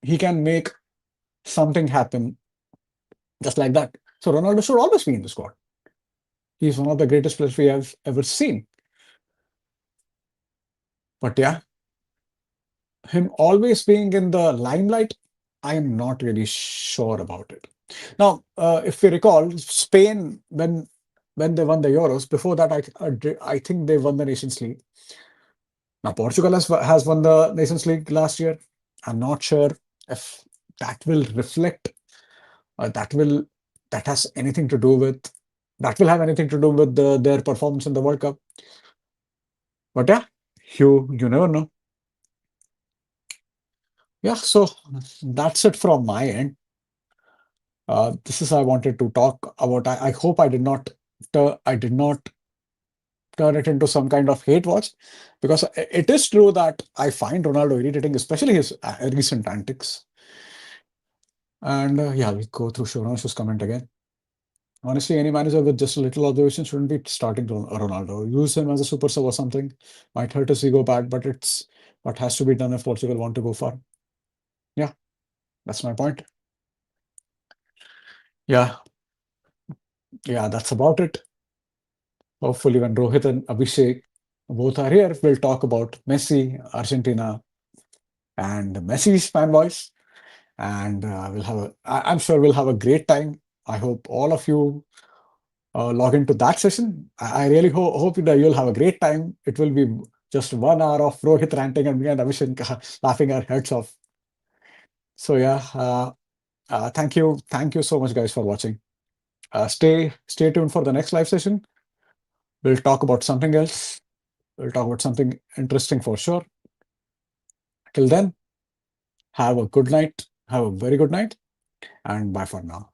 he can make something happen just like that. So Ronaldo should always be in the squad. He's one of the greatest players we have ever seen. But yeah, him always being in the limelight, I am not really sure about it. Now, if we recall, Spain, when they won the Euros, before that, I think they won the Nations League. Now, Portugal has won the Nations League last year. I'm not sure if that will reflect, that will that has anything to do with that will have anything to do with their performance in the World Cup. But yeah, you never know. Yeah, so that's it from my end. This is I wanted to talk about. I hope I did not turn it into some kind of hate watch, because it is true that I find Ronaldo irritating, especially his recent antics. And yeah, we go through Shivransh's comment again. Honestly, any manager with just a little observation shouldn't be starting Ronaldo. Use him as a super sub or something. Might hurt his ego bad, but it's what has to be done if Portugal want to go far. Yeah, that's my point. Yeah, yeah, that's about it. Hopefully, when Rohit and Abhishek both are here, we'll talk about Messi, Argentina, and Messi's fanboys. And I'm sure we'll have a great time. I hope all of you log into that session. I really hope that you'll have a great time. It will be just 1 hour of Rohit ranting and me and Abhishek laughing our heads off. So yeah, thank you so much, guys, for watching. Stay tuned for the next live session. We'll talk about something else. We'll talk about something interesting for sure. Till then, have a good night. Have a very good night, and bye for now.